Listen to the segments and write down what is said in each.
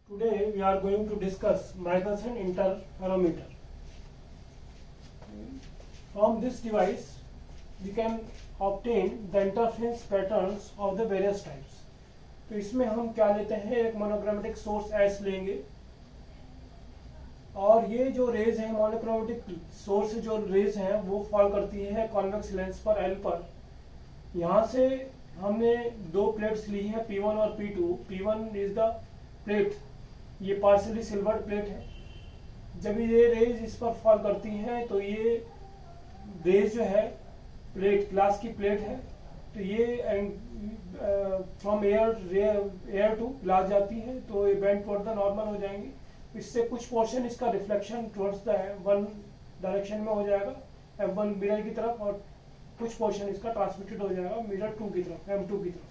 Today we are going to discuss Michelson interferometer. From this device we can obtain the interference patterns of the various types. तो इसमें हम क्या लेते हैं, एक मोनोक्रोमेटिक सोर्स एस लेंगे और ये जो रेज है मोनोक्रोमेटिक सोर्स से जो रेज है वो फॉल करती है कॉन्वेक्स लेंस पर एल पर। यहाँ से हमने दो प्लेट्स ली हैं P1 और P2। P1 is the plate, ये पार्शियली सिल्वर्ड प्लेट है। जब ये रेज इस पर फॉल करती हैं तो ये रेज जो है प्लेट ग्लास की प्लेट है, तो ये फ्रॉम एयर टू ग्लास जाती है, तो ये बेंड टुवर्ड द नॉर्मल हो जाएंगी। इससे कुछ पोर्शन इसका reflection towards the one direction में हो जाएगा M1 मिरर की तरफ, और कुछ पोर्शन इसका ट्रांसमिटेड हो जाएगा मिरर 2 की तरफ, M2 की तरफ।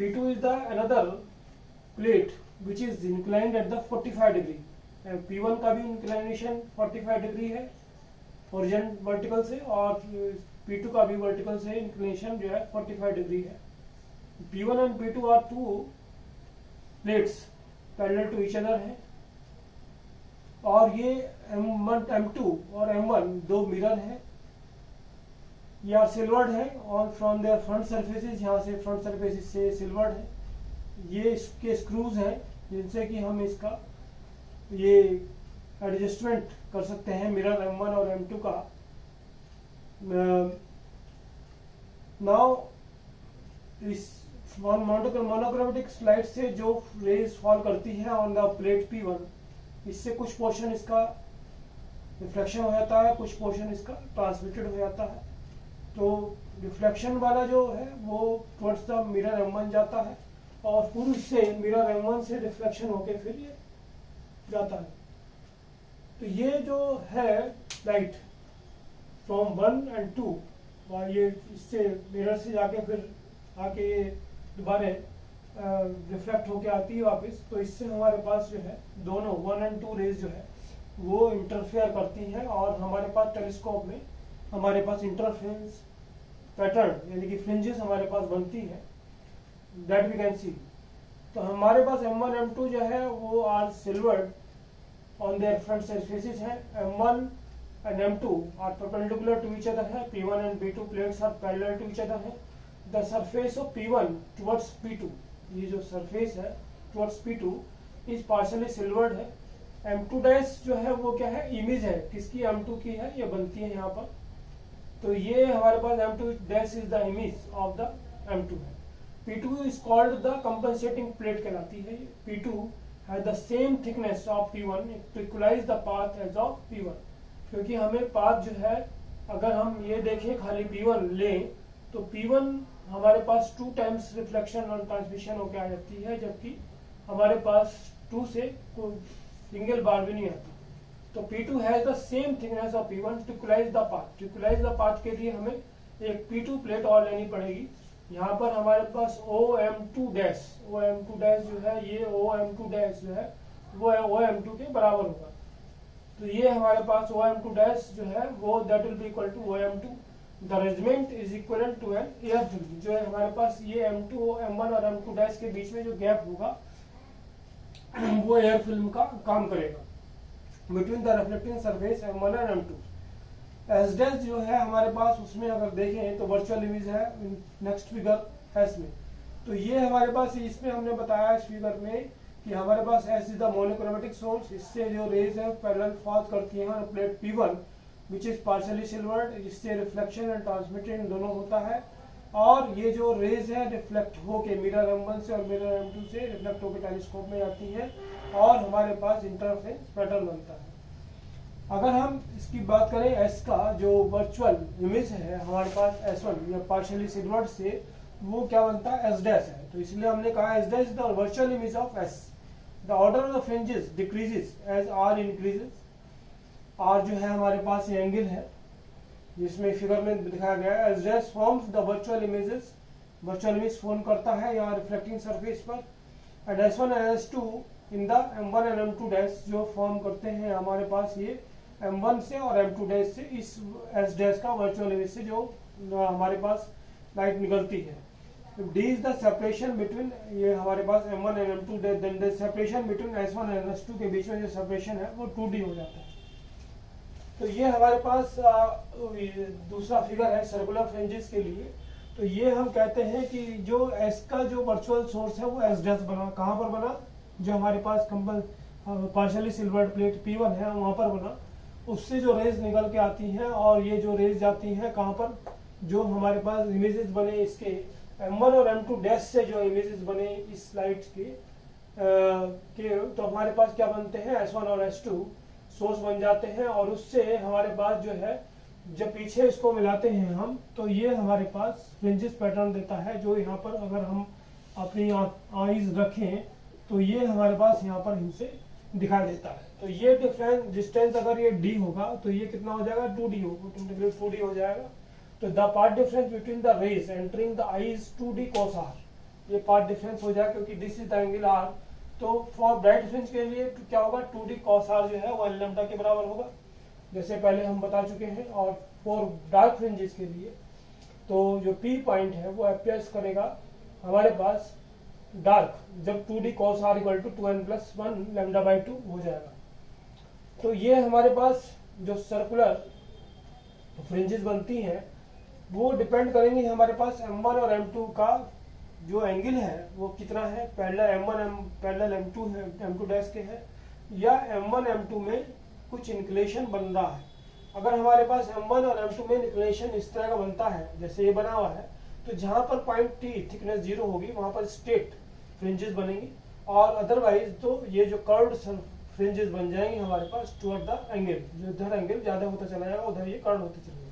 P2 is the another plate which is inclined at the 45 degree. P1 का भी इंक्लाइनेशन 45 डिग्री है हॉरिजॉन्टल वर्टिकल से, और P2 का भी वर्टिकल से इंक्लिनेशन जो है 45 डिग्री है। P1 and P2 are two plates parallel to each other है, और ये M1, M2 और M1 दो मिरर है। ये आर सिल्वर्ड है और फ्रॉम देयर फ्रंट सरफेसेस, यहाँ से फ्रंट सरफेसेस से सिल्वर्ड है। ये इसके स्क्रूज हैं जिनसे कि हम इसका ये एडजस्टमेंट कर सकते हैं मिरर M1 और M2 का। नाउ इस मोनोक्रोमेटिक स्लाइड से जो रेज फॉल करती है ऑन द प्लेट P1, इससे कुछ पोर्शन इसका रिफ्लेक्शन हो जाता है, कुछ पोर्शन इसका ट्रांसमिटेड हो जाता है। तो रिफ्लेक्शन वाला जो है वो टुवर्ड्स द मिरर M1 जाता है, और फिर उससे मिरर M1 से रिफ्लेक्शन होके फिर ये जाता है। तो ये जो है लाइट फ्रॉम 1 and 2, और ये इससे मिरर से जाके फिर आके ये दोबारा रिफ्लेक्ट होके आती है वापस। तो इससे हमारे पास जो है दोनों 1 and 2 रेज जो है वो इंटरफेयर करती हैं, और हमारे पास टेलीस्कोप में हमारे पास इंटरफेरेंस पैटर्न यानी कि फ्रिंजेस हमारे पास बनती है, दैट वी कैन सी। तो हमारे पास M1 M2 जो है वो are silvered on their front surfaces है। M1 and M2 are perpendicular to each other है। P1 and P2 plates are parallel to each other है। The surface of P1 towards P2, ये जो surface है towards P2 is partially silvered है। M2 dash जो है वो क्या है, इमेज है किसकी, M2 की है, ये बनती है यहाँ पर। तो ये हमारे पास M2 dash is the image of the M2 है। P2 is called the compensating plate कहलाती है। P2 has the same thickness of P1 to equalize the path as of P1, क्योंकि हमें पाथ जो है, अगर हम ये देखें खाली P1 लें तो P1 हमारे पास 2 टाइम्स रिफ्लेक्शन और ट्रांसमिशन होकर आ जाती है, जबकि हमारे पास 2 से सिंगल बार भी नहीं आती। तो P2 has the same thickness of P1 to equalize the path। to equalize the path के लिए हमें एक P2 प्लेट और लेनी पड़ेगी। यहाँ पर हमारे पास OM2 डैश जो है, ये OM2 डैश जो है वो OM2 के बराबर होगा। तो ये हमारे पास OM2 डैश जो है वो that will be equal to OM2। The regiment is equal to an air film, जो है हमारे पास ये M2 M1 और M2 डैश के बीच में जो गैप होगा वो एयर फिल्म का काम करेगा between the reflecting surface M1 और M2। एस डैश जो है हमारे पास, उसमें अगर देखें तो वर्चुअल इमेज है नेक्स्ट फिगर एस में। तो ये हमारे पास इसमें हमने बताया इस फिगर में कि हमारे पास S is the monochromatic source, इससे जो रेज है पैरेलल फॉल करती हैं plate P1 which is partially silvered, इससे रिफ्लेक्शन एंड ट्रांसमिटेड दोनों होता है। और ये जो रेज है रिफ्लेक्ट होके मिरर M1 से और मिरर M2 से रिफ्लेक्ट होके टेलीस्कोप में आती है, और हमारे पास इंटरफेरेंस पैटर्न बनता है। अगर हम इसकी बात करें एस का, जो वर्चुअल इमेज है हमारे पास S1 या पार्शियली सिल्वर्ड से, वो क्या बनता है, एस डैश है। तो इसलिए हमने कहा S dash the virtual image of S. The order of the fringes decreases as R increases. R जो है हमारे पास ये एंगल है जिसमें फिगर में दिखाया गया है। S dash forms the virtual images, virtual image form करता है यहाँ रिफ्लेक्टिंग सरफेस पर। And S1 and S2 in the M1 and M2 dash जो फॉर्म करते हैं हमारे पास ये M1 से और M2 डैश से, इस S डैश का वर्चुअल इमेज से जो हमारे पास लाइट निकलती है। D is the separation between, ये हमारे पास M1 and M2, then the separation between S1 and S2 के बीच में जो सेपरेशन है वो 2D हो जाता है। तो ये हमारे पास दूसरा फिगर है सर्कुलर फ्रिंजेस के लिए। तो ये हम कहते हैं कि जो S का जो वर्चुअल सोर्स है वो S डैश बना, कहाँ पर बना, जो हमारे पास पार्शियली सिल्वर्ड प्लेट P1 है वहाँ पर बना। उससे जो रेज निकल के आती हैं और ये जो रेज जाती हैं कहाँ पर, जो हमारे पास इमेजेस बने इसके M1 और M2 डैश से जो इमेजेस बने इस स्लाइड के तो हमारे पास क्या बनते हैं, S1 और S2 सोर्स बन जाते हैं। और उससे हमारे पास जो है जब पीछे इसको मिलाते हैं हम, तो ये हमारे पास फ्रिंजेस पैटर्न देता है, जो यहाँ पर अगर हम अपनी आईज रखें तो ये हमारे पास यहाँ पर इनसे दिखाई देता है। तो ये डिस्टेंस अगर ये d होगा तो ये कितना हो जाएगा, 2d होगा, 2d हो जाएगा। तो the path difference between the rays entering the eye is 2d cos r, ये पार्ट डिफरेंस हो जाएगा क्योंकि this is the angle r। तो फॉर ब्राइट फ्रिंज के लिए तो क्या होगा, 2d cos r जो है वो n लैम्डा के बराबर होगा, जैसे पहले हम बता चुके हैं। और फॉर डार्क फ्रिंजेस के लिए तो जो P पॉइंट है वो अपीयर्स करेगा हमारे पास डार्क जब 2d cos r equal to 2n+1 lambda by 2 हो जाएगा। तो ये हमारे पास जो सर्कुलर फ्रिंजेस बनती हैं वो डिपेंड करेंगी हमारे पास M1 और M2 का जो एंगल है वो कितना है, पैरेलल M1 पैरेलल M2 है, M2 डैश के है, या M1 M2 में कुछ इंक्लिनेशन बन रहा है। अगर हमारे पास M1 और M2 में इंक्लिनेशन इस तरह का बनता है जैसे ये बना हुआ है, तो जहां पर पॉइंट T थिकनेस 0 होगी वहां पर स्ट्रेट फ्रिंजेस बनेंगी, और अदरवाइज तो ये जो कर्व्ड फ्रिंजेस बन जाएंगे हमारे पास टुवर्ड द एंगल, जो इधर एंगल ज्यादा होता चला जाएगा उधर ये कर्व होते चलेगा।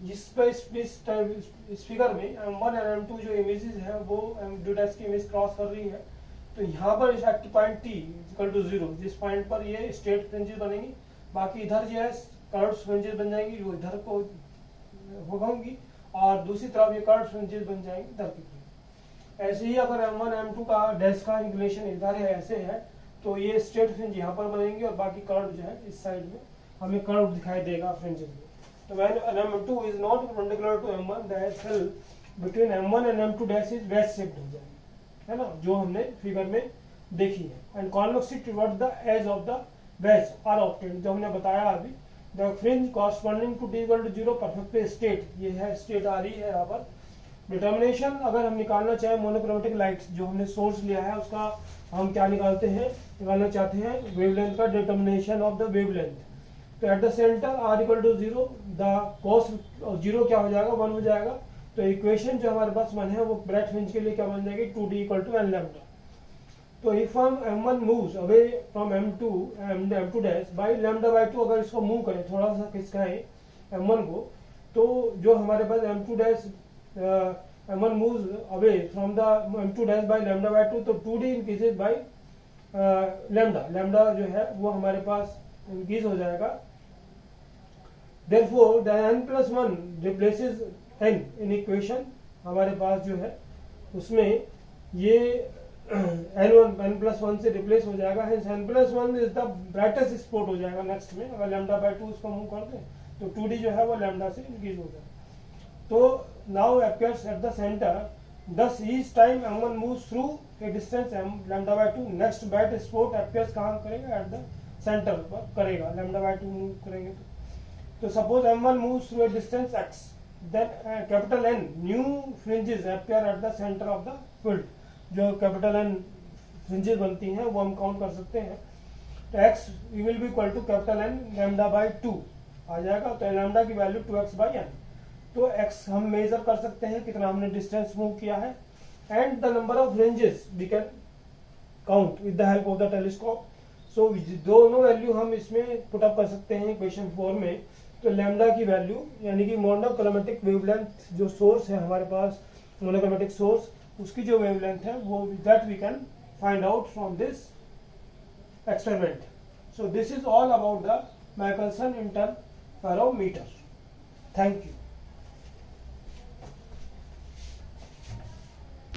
जिस पर इस फिगर में M1 और M2 जो इमेजेस है वो M2 डैश की इमेज क्रॉस कर रही है, तो यहाँ पर active point T equal to 0, जिस पॉइंट पर ये स्ट्रेट फ्रिंजेस बनेंगी, बाकी इधर जो है कर्व्ड फ्रिंजेस बन जाएंगी जो इधर को होंगी, और दूसरी तरफ ये कर्व्ड फ्रिंजेस बन जाएंगी इधर की तरफ। ऐसे ही अगर M1 M2 का डैश का इंक्लिनेशन इधर है ऐसे है, तो ये स्ट्रेट फ्रिंज यहाँ पर बनेंगी और बाकी कर्व जो है इस साइड में हमें कर्व दिखाई देगा फ्रिंजेस में। तो when M2 is not perpendicular to M1, the angle between M1 and M2 dash is wedge shaped हो जाएगी, है ना, जो हमने फिगर में देखी है। And convexly toward the edge of the wedge are obtained, जो हमने बताया अभी। The fringe corresponding to d = 0 perfectly straight, ये है स्ट्रेट आ रही है यहाँ पर। डिटर्मिनेशन अगर हम निकालना चाहें मोनोक्रोमेटिक लाइट जो हमने सोर्स लिया है उसका हम क्या निकालना चाहते हैं, वेवलेंथ का डिटर्मिनेशन ऑफ द वेवलेंथ। तो at the centre r = 0, the cos 0 क्या हो जाएगा, 1 हो जाएगा। तो इक्वेशन जो हमारे पास 1 है वो ब्राइट फ्रिंज के लिए क्या बन जाएगी, 2d = n लैम्डा। तो इफ हम M1 moves away from M2 dash by lambda by 2, अगर इसको मूव करें थोड़ा सा खिसकाएं M1 को, तो जो हमारे पास M2 dash M1 moves away from the M2 dash by lambda by 2, तो 2d इंक्रीजेज बाई लैम्डा जो है वो हमारे पास इंक्रीज हो जाएगा। Therefore, the n+1 replaces n in equation, हमारे पास जो है उसमें ये n+1 से रिप्लेस हो जाएगा। hence n+1 is the brightest spot हो जाएगा नेक्स्ट में, अगर लैम्डा बाई 2 उसको मूव कर दें तो 2d जो है वो लैम्डा से इंक्रीज हो जाएगा। तो now appears at the center, thus each time M1 moves through a distance lambda by 2, next bright spot appears कहाँ करेगा, at the सेंटर पर करेगा, लैम्डा बाई 2 मूव करेंगे तो suppose M1 moves through a distance x, then capital N new fringes appear at the center of the field, जो capital N fringes बनती हैं वो हम काउंट कर सकते हैं। तो x will be equal to capital N lambda by 2 आ जाएगा, तो लैम्डा की वैल्यू 2x/n। तो x हम मेजर कर सकते हैं कितना हमने डिस्टेंस मूव किया है, and the number of fringes we can count with the help of the telescope. So दोनों वैल्यू हम इसमें पुट अप कर सकते हैं इक्वेशन 4 में। तो लैम्डा की वैल्यू यानी कि मोनोक्रोमेटिक वेवलेंथ जो सोर्स है हमारे पास, मोनोक्रोमेटिक सोर्स, उसकी जो वेवलेंथ है वो that we can find out from this experiment. So this is all about the Michelson interferometer. Thank you.